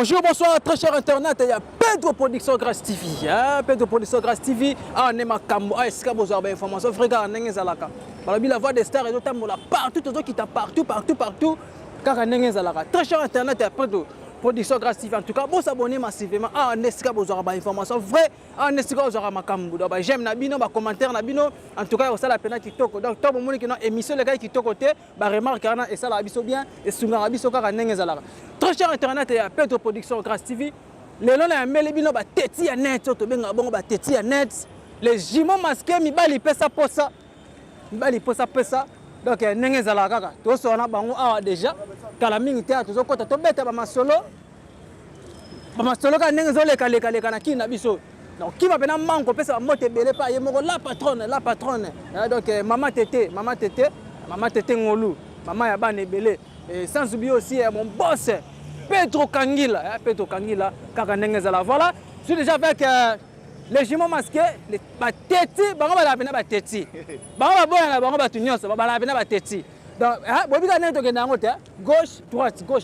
Bonjour, bonsoir, très cher internet. Il y a Pedro Production Grâce TV. Pedro Production Grâce TV. On est ma cambo. Est-ce que vous avez des informations? Frère, on est zalaka. La voix des stars et d'autres partout, tout qui t'a partout. Car on est zalaka. Très cher internet, il y a Pedro Production Grâce TV. En tout cas, vous abonnez massivement. On est vous avez des informations vraies. On est vous avez ma cambo. J'aime Nabino, ma commentaire Nabino. En tout cas, vous avez la peine qui toque. Donc, tout le monde qui a une émission, les gars qui toque côté, remarque et ça la biso bien et souvent la biso car on est zalaka. Très cher internet, il y a Pedro Production Grâce TV. Les gens qui ont net, les jumeaux masqués, ils bali pesa posa. Bali posa pesa. Donc, nenge zala kaka. To so na bango awa déjà. Kala mingi te to kota to beta ba masolo. Ba masolo ka nenge zo leka na kina biso. Donc, qui va venir manko pesa mote belé pa yemoko la patronne. Donc, maman tété ngolu. Maman ya bane belé. Et sans oublier aussi mon boss Pedro Kangila, kaka nenge zala. Voilà, je suis déjà avec les jumeaux masqués, les tétis, bango ba la bena ba tétis. Bango ba boya na bango ba tunyoso, ba la bena ba tétis. Donc, bobi ka nenge to kenda ngote, gauche,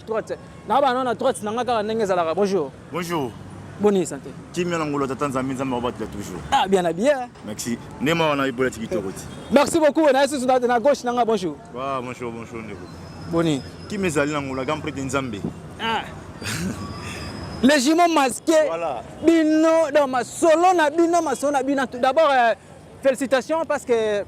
droite. Na ba na droite na kaka nenge zala. Bonjour. Bonjour. Bonne santé. Qui m'a ngolo tatanza minza mabatu toujours. Ah, bien habillé. Merci. Nema on a ibola tikitokoti. Merci beaucoup. Na yesu na gauche na bonjour. Wa bonjour ndeko. Bonne. Qui me zali na ngolo gampre de Nzambe. Ah. Les jumeaux masqués, voilà. Bino, dans ma solo na bino. D'abord, félicitations parce que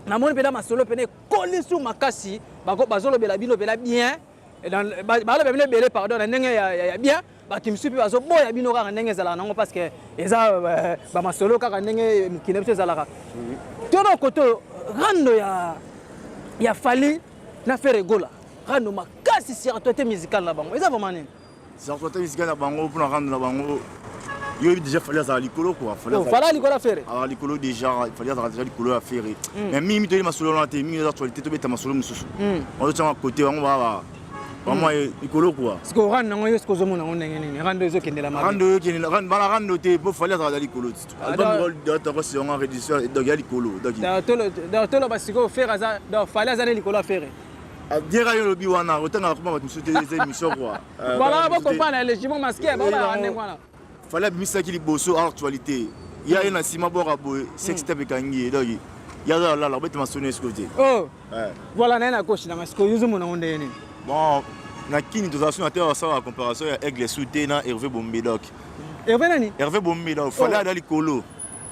na mon pédale ma solo pédale collé sur ma cassi, bazolo bela bino bela bien. Et dans balo bela bela pardon, na nenge ya bien. Ba tu me suis bazo boya bino ka nenge zala nango parce que eza ba ma solo ka nenge kinebse zala. Tout dans côté rando ya fali na faire rigola. Rando ma cassi sur toi musical là bango. Eza vraiment nini? C'est toi musical là bango pour rendre là bango. Yo déjà fallait ça likolo quoi. Fallait likolo faire. Alors likolo déjà fallait ça déjà likolo à faire. Mais mimi to ma solo na te mimi actualité to beta ma solo mususu. On tient à côté on va vraiment likolo quoi. Ce que rando nango est-ce que zo mona ndenge nini? Rando ezo kendela ma. Rando te pour fallait ça likolo. Album rôle d'auteur c'est on rédition donc ya likolo. Donc to lo basiko faire ça donc fallait ça likolo à faire. Dire yo lobi wana otanga comment tu sauter des émissions quoi. Voilà, vous comprenez les jumeaux masqués voilà. Fallait misa qui bosso actualité. Il y a un sima bora boy sextape kangi donc il y a là bête mentionner ce côté. Oh. Voilà na coach na masco yuzu mona onde ni. Bon, na kini dosation à terre ça en comparaison avec les soutenants Hervé Bombe doc. Hervé nani? Hervé Bombe doc fallait dans likolo.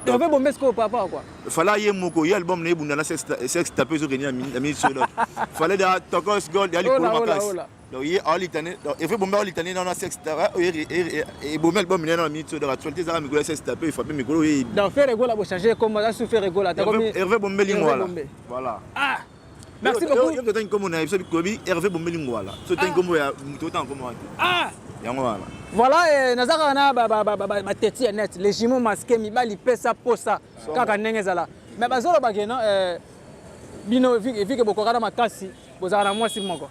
Hervé Bombe ce papa quoi. Fallait yemoko y album na bunda na sextape zo gagner la minute doc. Fallait da tokos gold ya likolo makas. Donc il a l'itané il fait bomber l'itané dans la sextape et bomber album dans la minute de l'actualité ça me sextape il faut même micro donc faire rigola pour changer comme ça se faire rigola Hervé Bombe lingwala voilà ah merci beaucoup yo que comme on a episode kobi Hervé Bombe lingwala so ten comme ya muto tan comme ah yango voilà voilà nazaka na ba teti net les jumeaux masqués mi bali pesa posa kaka ndenge zala mais bazolo bakena bino vike bokokana makasi bozaka na mwasi moko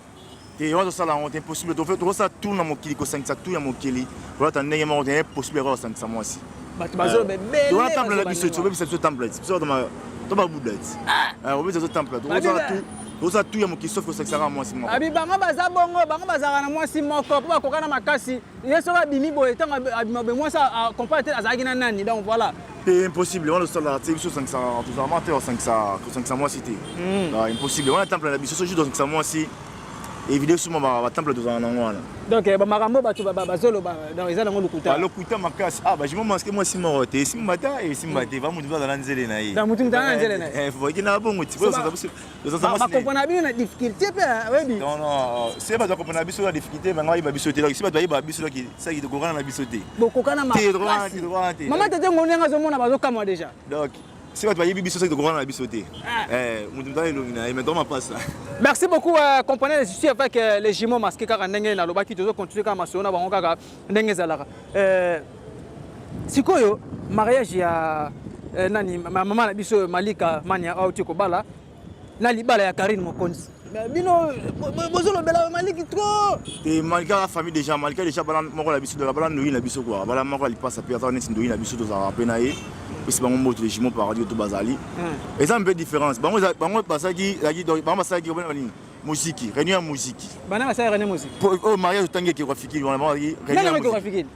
et on ça là on est impossible de faire tout ça tout dans mon kili ko 5 tout dans mon kili voilà t'en est impossible de 500 moi aussi bazolo belle on attend la biso tu veux biso template biso dans ma toba boudlet on veut biso template on ça tout ya mon kili sauf que 500 moi aussi moi abi bango baza bongo bango bazaka na mwasi moko po bakokana makasi yeso ba bimi boye tant abima be moi ça comparer azaki na nani donc voilà c'est impossible on le sol là c'est 500 tout amateur 500 moi cité impossible on attend la biso juste dans 500 moi aussi évidemment sur ma temple de Zanangwana. Donc ba marambo ba tu bazolo dans les anango lokuta. Lokuta makas ah bah je me masque moi si moroté si mata et si mata va mutu dans nzele na yi. Dans mutu dans nzele na. Faut que na bongo tu vois ça ba comprendre bien la difficulté oui. Non c'est pas comprendre biso la difficulté mais ngai ba biso te si ba ba biso qui ça qui te kokana na biso te. Bokokana ma. Maman tete ngonenga zo mona bazo kamwa déjà. Donc c'est pas bibi biso ça qui te kokana na biso te. Mutu dans ilomina mais dans ma passe. Merci beaucoup, comprenez, je suis avec les jumeaux masqués car ndenge na lobaki toujours continuer comme masona bango kaka ndenge zalaka. Sikoyo mariage ya nani maman na biso Malika Mania auti ko bala na libala ya Karine Mokonzi. Bino bozolo bela Maliki trop. Et Malika la famille déjà bala moko la biso de la bala noyi na biso quoi. Bala moko li passe à Pierre neti ndoyi na biso to za penaye. C'est bango moto les jumeaux paradis to bazali. Et ça un peu différence. Bango basaki bango basaki Musique, réunion musique. Bana ça réunion musique. Oh mariage tangi qui Rafiki, on a dit réunion musique.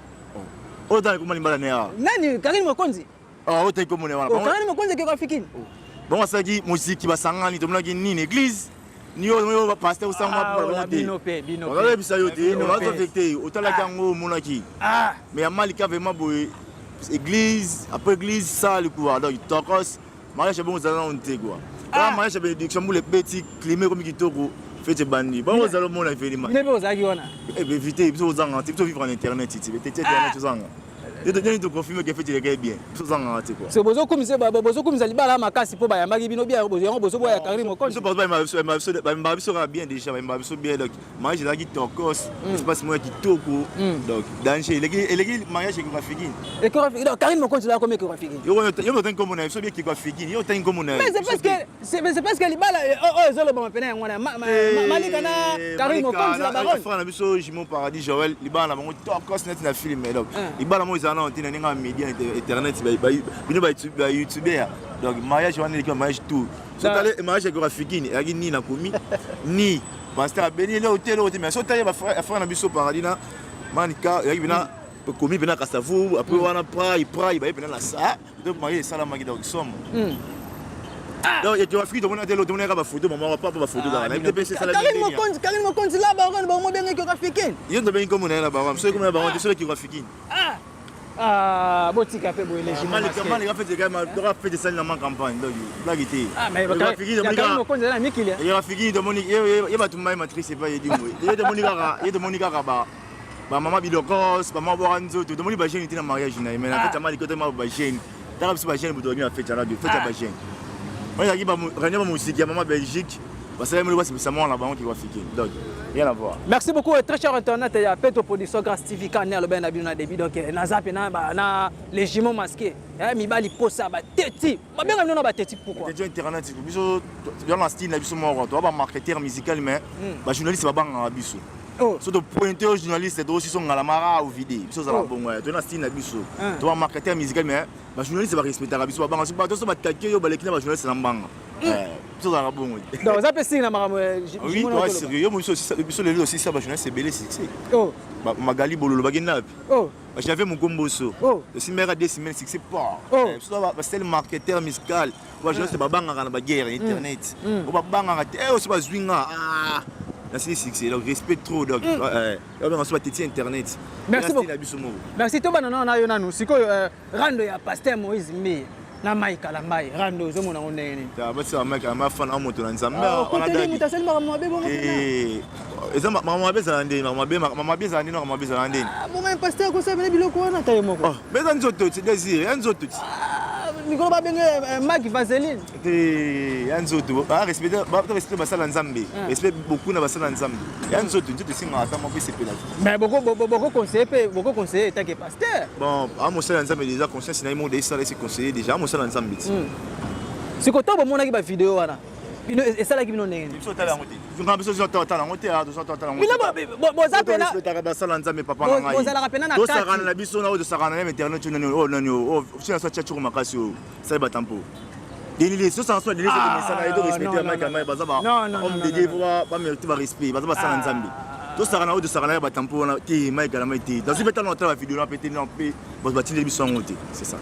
Oh dans comment limbala nea. Nani Karim Mokonzi? Ah oh tangi comment nea. Oh Karim Mokonzi qui Rafiki. Bon ça dit musique ba sangani to mona ni église. Ni yo pasteur sangwa pour monter. Binopé. On va bisa yote, on va affecter autant kango monaki. Ah, mais Amalika vraiment boy église, après église ça le quoi donc tokos mariage bon za on te quoi. Ah mariage bénédiction pour les petits climat comme kitoko. Faites bandi. Bon, vous allez mon événement. Il est beau, ça, Guillaume. Eh bien, évitez, vous en avez, vous vivre en internet, internet, tout ça. Et de te confirmer que faites les bien. Tout en avez quoi. C'est beau comme c'est beau comme ça li bala makasi po ba ya magi bino bien beau beau boya Karim Mokonzi. Je pense pas m'a sera bien déjà, m'a sera bien donc mariage là qui tokos, espace moi qui toko. Donc danger, les mariage qui va finir. Et donc Karim Mokonzi là comment va finir? Yo t'en comme on a, so bien qui va finir. Yo t'en comme on a. Mais c'est parce que li bala zolo ba mapena ngwana malika na Karim Mokonzi la baronne. Frère na biso Jimon Paradis Joël, li bala bango tokos net na film donc. Li bala mo na antenne nga média internet bino ba YouTube donc mariage wana le mariage tout so tale mariage graphique ni na komi ni pasteur abeni le hôtel mais so tale ba frère na biso Paradis na manika yaki bina komi bina kasavu après wana prai ba bina la ça donc mariage sala maki donc somme donc il y a graphique donc on a des autres on a ba photo maman pas ba photo dans la MTPC ça la Karim Mokonzi là baronne ba mo bien graphique yo to ben comme on est là baronne so comme la baronne c'est qui graphique ah botika pe boye légiment mal il a fait des gars mal fait des scènes dans ma campagne donc là il était ah mais Karim Mokonzi là mikili il a fini de Monique il va tout mal matrice pas il dit il de Monique ba maman bilokos maman boranzo tout de Monique ba jeune était dans mariage na mais en fait mal côté ma ba jeune dans ba jeune pour dormir à fête radio fête ba jeune moi il ba réunion musique ya maman Belgique parce que moi c'est ça moi là bas qui va fiquer donc rien à voir. Merci beaucoup très cher internet ya Peto Production Grâce TV Canal ben na bino na début donc na zape na les jumeaux masqués mi bali posa ba teti ba bien na ba teti pourquoi teti internet biso dans la style na biso mo to ba marketeur musical mais ba journaliste ba banga biso so to pointer aux journalistes to aussi son ngalamara ou vidéo biso za la bon ouais to na style na biso to ba marketeur musical mais ba journaliste ba respecter biso ba banga so ba to so ba taquer yo ba lekina ba journaliste na banga tout ça bon donc ça peut signer na maram oui toi sérieux moi biso le aussi ça ba journaliste c'est belé succès magali bololo ba gina j'avais mon gomboso aussi mère des semaines succès pas so ba style marketeur musical ba journaliste ba banga na ba guerre internet ba banga te aussi ba zwinga c'est succès donc respect trop donc on se battit internet merci beaucoup merci to banana na yo nanu sikoyo rando ya pasteur Moïse Mbe na Mike la mai rando zo mona onene ta ba sa Mike ma fan amoto na nzambe on a da mutasel mama be bon eza mama be za ndeni mama be za ndeni mama be za ndeni bon même pasteur ko sabele biloko wana tayo moko mais za nzoto c'est désir ya nzoto mikolo ba benge Mike Vaseline ya nzoto ba respecter ba sala nzambe respect beaucoup na ba sala nzambe ya nzoto nzoto singa ata mo pe sepela mais beaucoup conseiller tant que pasteur bon à mo sala nzambe déjà conscience na mo de ça c'est conseiller déjà mo sala nzambe si ko to bo mona ki ba vidéo wana bino esala ki bino ndenge biso tala ngote tunga biso zo tala ngote a zo tala ngote bino bo za pena respecter ba sala nzambe papa na ngai bo za la pena na kati to sakana na biso na o sakana na internet nani si na so chachu makasi o sai batampo les so sans so les ça na edo respecter Mike Amai baza ba homme de Dieu ba mériter ba respect baza ba sala nzambe to sakana o sakana ba tampo na ti Mike Amai ti dans une bête na ta vidéo na pété na pe bo ba tindi biso ngote c'est ça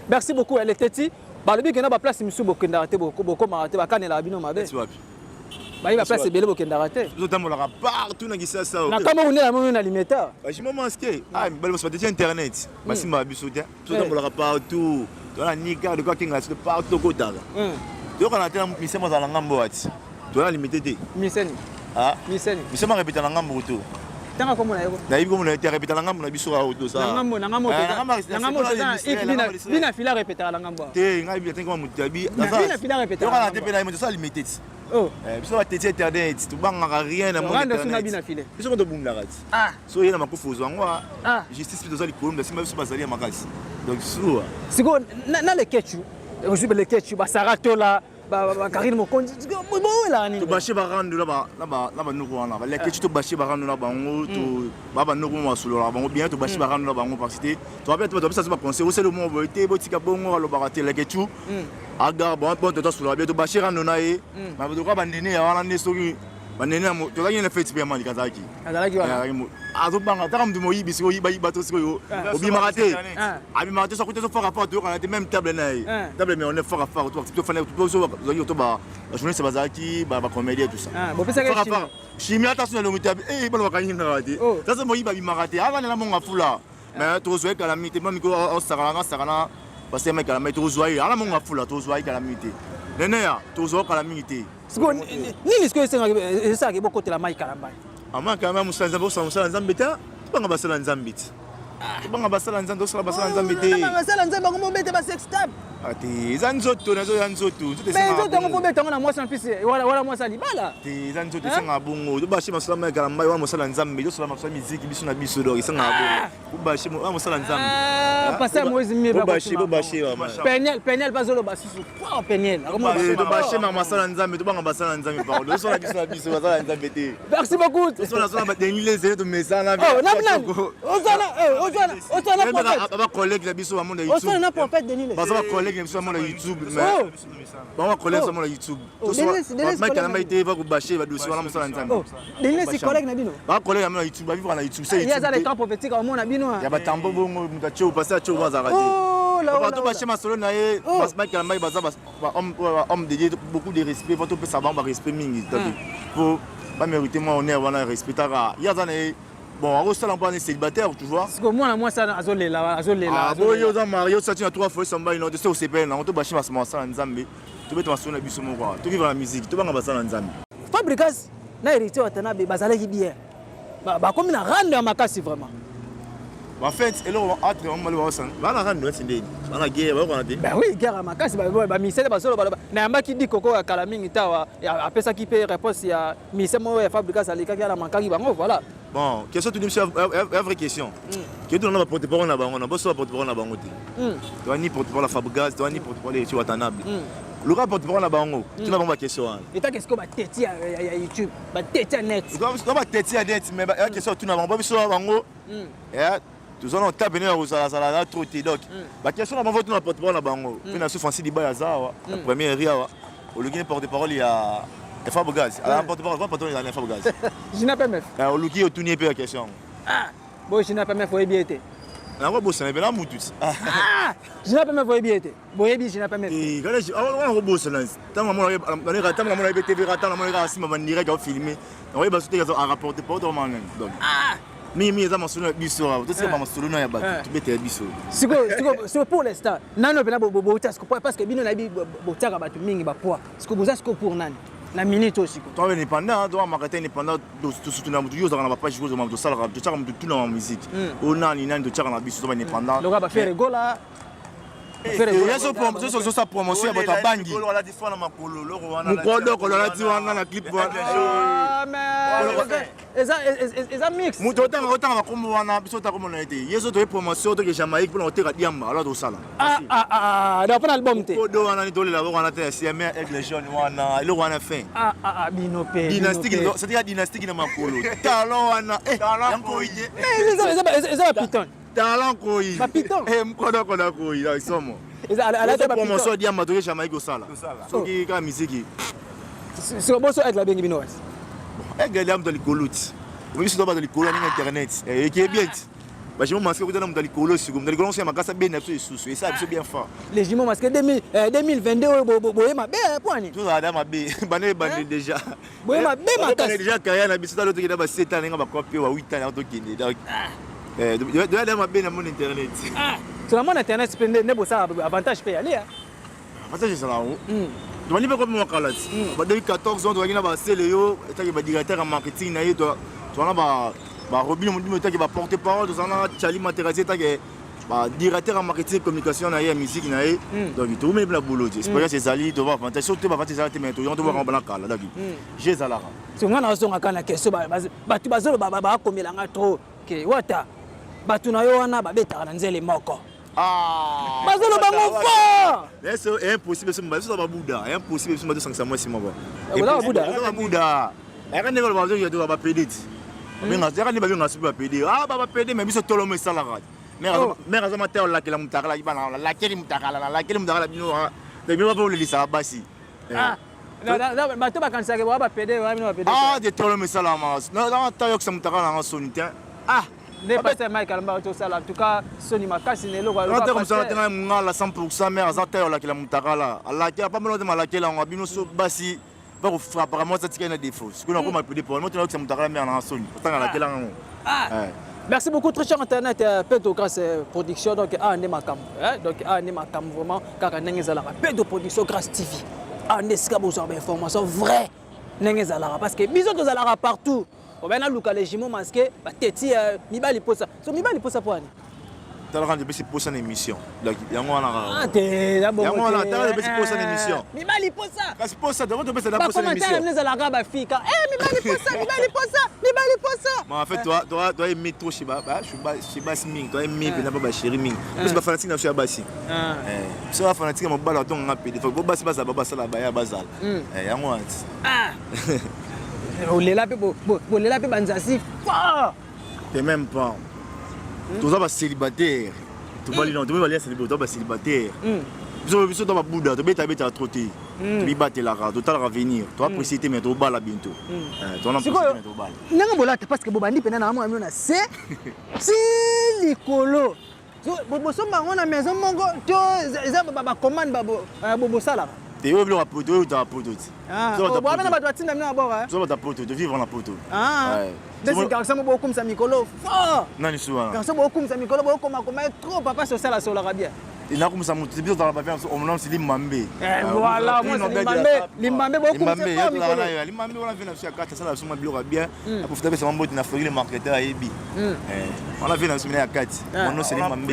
merci beaucoup elle était ba le bikena ba place misu bokenda te boko marate ba kanela bino mabe ba ba place bele bokenda te zo tamola partout na gisa ça na kama on est à mon alimentaire ba jimo masqué bale so te internet ba simba biso te zo tamola partout dans la nika de quoi kinga de partout kotala to kana te misema za ngambo wati to na limité te miseni misema répéter na ngambo to tanga comme na yego na yibi comme na te répéter na ngambo na biso ra auto ça na ngambo bina fila répéter na ngambo te ngai bi tenga mutabi bina fila répéter to kana te pe na mo ça limité biso ba tete internet to banga rien na mo internet bina file biso ko to bunda kati so yena makufuzo ngwa justice biso zali kolomba sima biso bazali makasi donc souvent siko na le ketchu je le ketchu ba saratola ba Karim Mokonzi bo la ni to bashi ba randu la ba nuko wana ba le ketchu to bashi ba randu la bango to ba nuko mo solo la bango bien to bashi ba randu la bango parce que to ba to ça se pas penser au c'est le mot boité botika bongo lo baraté le ketchu aga bon to solo bien to bashi randu na e ba to ka bandine ya wana ne soki banene to gagné na fête bien mali kazaki azalaki wana azobanga taka mtu moyibi siko yiba bato siko yo obimaka te abimaka te sokuta so fort rapport to kana te même table na ye table mais on est fort rapport to fana to so to ba journaliste bazaki ba comédie tout ça bon pesa que chimie attention na lomita bana bakanyini na rati sasa moyiba bimaka te avant na monga fula mais to zo ekala mite mami ko o sakana parce que mec ala mais to zo ay ala monga fula to zo ay kala mite nene ya to zo kala mite nini siko esengaki bokotela mai kalambai ama kama musala nzambe te banga basala nzambe te banga basala nzambe osala basala nzambe te basala nzambe bango bete ba sex tab ati eza nzoto nazo ya nzoto mais nzoto yango bete yango na mwasi na pisi wala mwasi libala te eza nzoto esenga bongo to bashi masala mai kalambai wa mosala nzambe to sala masala musique biso na biso do esenga bongo bashi wa mosala nzambe passer Moïse mieux ba bashi Peniel bazolo basusu quoi Peniel to bashi ma masala nzambe to banga basala nzambe pa do sala biso na biso basala nzambe te merci beaucoup sala ba denile zero to mesana oh nan ozana ba collègue na biso ba monde YouTube ozana na prophète denile ba collègue na biso ba monde YouTube mais ba collègue na monde YouTube to so ma kana mai te va ko bashi ba dosi wana mosala nzambe denile si collègue na bino ba collègue na YouTube ba vivre na YouTube c'est il y a ça les temps prophétiques au monde na bino ya ba tambo bongo mutacho passer a cho bazara te ba to bashi masolo na ye parce que kana mai baza homme de Dieu beaucoup de respect faut to pe savoir ba respect mingi pour pas mériter moi honneur wana respectera ya zana bon on reste en célibataire tu vois parce que moi ça azolela ah bon yo za marié ça tient 3 fois samba ino de c'est au CPN on to bashi masala nzambe to beta masolo na biso moko to vivre la musique to banga basala nzambe Fabricas na hérité watana be bazalaki bien ba comme na rendre ya makasi vraiment en fait et là entre on mal wasan ba na rendre c'est ndeni ba na guerre ba ko na te ben oui guerre makasi ba misele basolo ba na yambaki di koko ya kala mingi tawa apesa ki pe réponse ya misemo ya Fabricas alikaki ala mankaki bango voilà. Bon, question tout de suite, vraie question. Que tu n'as pas porte-parole na bango, na bosso porte-parole na bango te. Tu ni porte-parole la Fabricas, tu ni porte-parole les Watanabe. Le gars porte-parole na bango, tu n'as pas question. Et ta qu'est-ce que ba teti ya YouTube, ba teti ya net. Tu dois pas teti ya net, mais la question tu n'as pas biso bango. Et tous on tape venir au sala trop te donc. Ba question na bango tu n'as porte-parole na bango. Puis na souffrance di ba ya zawa, la première ria wa. Au lieu de porte-parole il y a Fabricas, alors porte-parole, porte-parole dans Fabricas. Je n'ai pas meuf. Alors le qui autourner peu la question. Ah, bon je n'ai pas meuf faut bien été. Na quoi bossa na bela mutu. Ah, je n'ai pas meuf faut bien été. Boyebi je n'ai pas meuf. Et quand on bossa là, tant maman on est ratant maman on TV ratant maman on si maman direct à filmer. On va basoter à rapporter pas autrement donc. Ah. Mimi eza masolo biso to c'est pas masolo na ya bato to bete biso. Siko pour l'instant. Nano pena bo parce que bino na bi bo tsaka bato mingi ba poids. Siko boza siko pour nani? La minute aussi. Toi indépendant, toi marketing indépendant, tout soutenir mon Dieu, dans la page chose de ça, de ça comme tout dans la musique. On a une de ça dans la biso indépendant. Le gars va faire rigolo là. C'est ça promotion à votre bangi. On a dit fois na makolo, le Rwanda. Mukodo ko la ti wana na clip wana. Ah mais eza mix. Muto autant va comme wana biso ta comme on a été. Yeso to promotion to que Jamaïque pour on te diamba alors to sala. Da pas album te. Mukodo wana ni tole la wana te CMR avec les jeunes wana, le wana fin. Bino pe. Dynastique, c'est-à-dire dynastique na makolo. Talon wana talon ko ide. Eza piton. Talent koi. Papito. Mkodo kona koi là ils sont. ala ta promotion dia mato ke Jamaïque osala. Soki ka musique. C'est bon ça avec la bengi binoise. Egele am dans likoluti. Moi je suis dans likolo na internet. Et qui est bien. Bah je me masque ko dans likolo sur dans likolo c'est makasa bien absolu sous et ça c'est bien fort. Les jumeaux masque 2022 boye ma be point. Tout ça ma be bané déjà. Boye ma be makasa. Déjà carrière na biso l'autre qui na ba 7 ans nga ba copie wa 8 ans to kinde. Donc de aller ma be na mon internet. Sur la mon internet c'est ne bossa avantage peut aller. Avantage c'est là. Donc on y va comme moi calat. Ba 2014 on doit gina ba sele yo eta ke ba directeur en marketing na yo to na ba Robin mon dit va porter parole de ça na Chali Materazzi ta ke ba directeur en marketing communication na ya musique na ye. Donc tout même la boulot. J'espère que c'est Zali to va avantage surtout ba avantage Zali mais to on doit rendre kala dagi. J'ai Zalara. C'est moi na zonga kana question ba tu bazolo ba komelanga trop ke wata batu na yo wana ba beta na nzele moko. Ah, bazolo bango fort. C'est impossible ce mbazo ba Bouddha, impossible ce mbazo 500 mois si moi. Bouddha Bouddha. Et quand ne va bazo yo ba pédit. Mais nga zera ni ba nga suba pédit. Ah ba pédit mais biso tolo me salara. Mais azama te la kila mutaka la ibana la keli mutaka la keli mutaka la bino. Te bino ba le lisa basi. Ah. bato bakanisaka ba pede ba pede ah de tolo misala mas non ta yok samutaka na sonité ah ne passer Michael Mba to sala en tout cas soni makasi ne lo non te comme ça tena ngala 100% mais azata la kila mutaka la la kia pas malo de malakela on bino so basi ba ko frapper moi ça tika na défaut ce qu'on a comme pede pour moi tena yok samutaka mais na soni tanga la kila ngo merci beaucoup très cher internet Pedro Grâce production donc ane makam donc ane makam vraiment kaka ndenge zala Pedro production Grâce TV ane ska besoin d'information vrai ndenge zala parce que biso to zala partout on va na luka les jumeaux masqués ba teti mibali posa so mibali posa pour ani tala quand je posa une émission donc yango wana ah te la bon yango wana tala je posa une émission mibali posa kasi posa donc tu peux ça posa une émission comment ça la ba fika mibali posa mais en fait toi aimer trop shiba sming toi aimer na ba chéri ming parce que fanatique na sur basi so la fanatique mo bala to nga pede faut basi basa baba sala ba ya bazal yango wana olela pe banzasi t'es même pas tous ça célibataire tu vas non tu vas aller célibataire célibataire biso to ba buda to beta trotter tu batter la rade total revenir tu vas préciter mais tu bala bientôt tu vas préciter mais tu bala nanga bolata parce que bobandi pena na mo na se si likolo bo so bango na maison mongo to za ba commande bo sala tu veux le poto ou ta poto so ba na ba twatinda mina bora so ba ta poto de vivre en la poto desi garçon mo bokum sa mikolo fort nani suwa garçon bokum sa mikolo bokum akoma trop papa so sala so la bien il a comme ça monter biso dans la papier on nom c'est limambe voilà moi limambe bokum c'est pas mikolo limambe on a vu na sur carte ça la suma bilo bien pour faire ça mambo na folie le marketeur ayebi on a vu na suma ya carte mon nom c'est limambe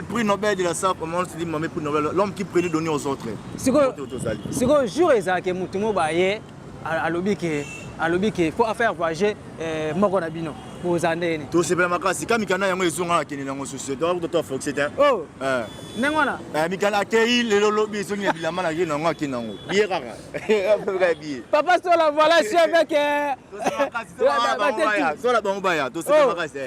prix Nobel de la SAP on nom c'est limambe prix Nobel l'homme qui prenait donner aux autres siko jour ezake mutu mo baye alobi ke faut faire voyager moko na bino bozandeni to sepela makasi ka mikana yango ezonga na kene nango société to to fox c'était oh nengona mikana akei lelo lobi ezongi na bilama na nango akinango biye kaka biye papa so la voilà je avec so la bango baya to sepela makasi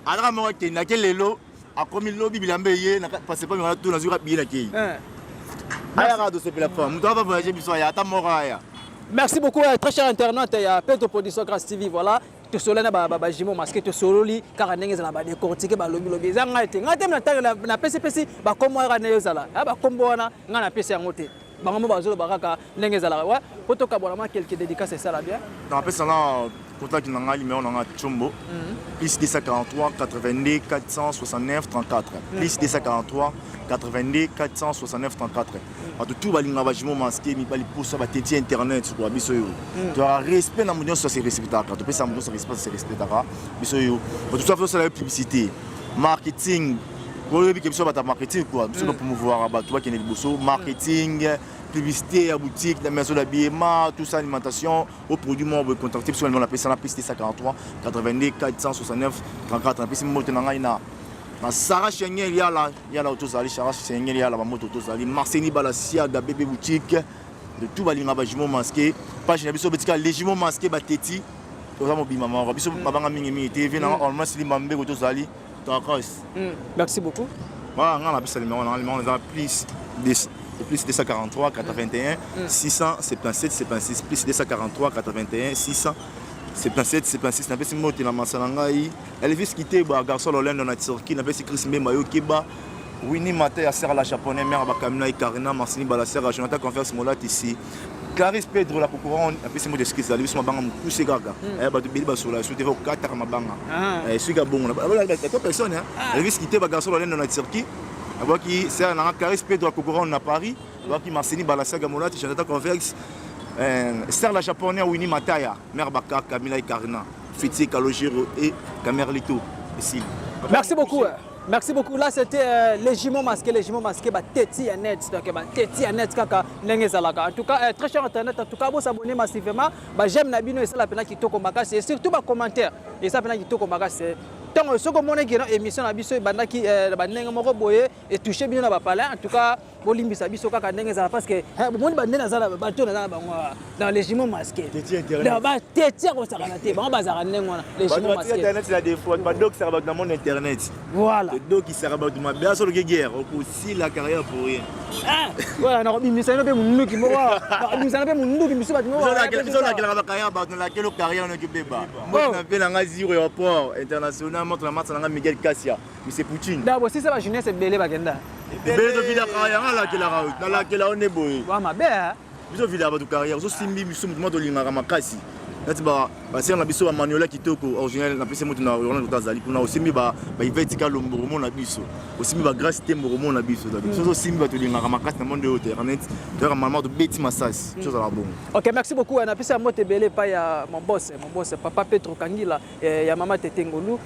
ala mo ke na ke lelo akomi lobi bilamba ye na passe pas ngala to na zura biye na kei aya ka to sepela femme muto va voyager biso ya ta moraya. Merci beaucoup, très cher internaute. Il y a Pedro Production Grâce TV. Voilà. Tu soles na jimo masqué tu sololi car ndenge za ba décortiquer ba lobi zanga te ngate na PCPC ba komo ra na yozala ba kombo wana nga na PC yango te bango ba zolo baraka ndenge za la wa poto ka bona quelques dédicaces ça la bien dans PC là contact na nga numéro na nga Chombo plus 243 82 469 34 plus 243 82 469 34 Parce que tout va linga bajimo masqué mi bali pour ça ba teti internet quoi biso yo tu as respect na munyo ça c'est respectable tu peux ça munyo ça respect c'est respectable biso yo tout ça fait ça la publicité marketing pour le biso ba ta marketing quoi biso pour promouvoir ba toi qui est liboso marketing publicité à boutique la maison d'habillement tout ça alimentation au produit moi on contacter sur on appelle ça la piste 43 82 469 34 puis moto na ngaina na Sarah Chenyel il y a la autosali Sarah Chenyel il y a la moto autosali Marceni Balasia da bébé boutique de tout balinga bajimo masqué page na biso betika légiment masqué bateti to za mobima mama biso babanga mingi TV na on sili mambe autosali takos merci beaucoup voilà on a besoin on a plus 243 81 677 76 plus 243 81 677 76 na pesi moti na masala ngai Elvis quitté ba garçon Lolendo na Turquie na pesi Chris Mbemba yo kiba Winnie Mate ya sera la japonais mère ba Kamina Ikarina Marcini Balasser à Jonathan Converse Molat ici Clarisse Pedro la couronne na pesi mo de ski zali so banga mkusi gaga ba to bili ba sola so te vo 4 mabanga suika bongo na ba to personne Elvis quitté ba garçon Lolendo na Turquie qui c'est na Clarisse Pedro la couronne na Paris qui Marcini Balasser Molat Jonathan Converse Star la japonais Winnie Mataya, mère Baka, Kamila Ikarina, Fiti Kalojiro et Kamerlito. Merci beaucoup. Merci beaucoup. Là c'était les jumeaux masqués, Teti et Net, Teti et Net kaka nengezalaka. En tout cas très cher internet, en tout cas vous s'abonner massivement, j'aime Nabino et ça la pena qui toko makasi et surtout ba commentaire et ça pena qui toko makasi. Tant ce que mon émission na biso bandaki ba nenga moko boye et toucher bien na ba palais. En tout cas bolimbisa biso kaka ndenge ezala parce que bomoni bande nazala bato nazala bango dans les jumeaux masqués batetia kosakana te bango bazalaka ndenge wana les jumeaux masqués internet la défaut badoc sera bato na monde internet voilà doc qui sera bato mabe aso loke guerre aussi la carrière pour rien voilà na bimisa no pe munduki moko bimisa no pe munduki biso bato moko zo la carrière bato na kelo carrière no ke beba moi na pe na nga ziro aéroport international montre la match na Miguel Cassia mais c'est Poutine d'abord si c'est ba jeunesse belé bakenda belé to vida carrière la kela on est boy wa mabe biso vida bato carrière zo simbi biso mutu to lingaka makasi nati basere na biso bamanuela kitoko original na pese moto na Orlando tazali kuna osimbi baiveti kalombo komona biso osimbi bagrâce te komona biso biso osimbi bato lingaka makasi na monde oyo internet toyaka mama tobeti masasi biso ozala bongo. Ok, merci beaucoup. Na pesa moto ebele pa ya mon boss papa Petro Kangila ya mama Tete Ngolu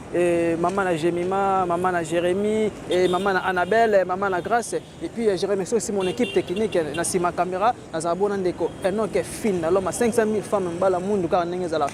mama na Jemima mama na Jérémy mama na Annabelle mama na Grâce et puis je remercie aussi mon équipe technique na sima caméra na zabona ndeko Enoch Fin na loma 500 000 femmes mbala mundu ka ndenge zala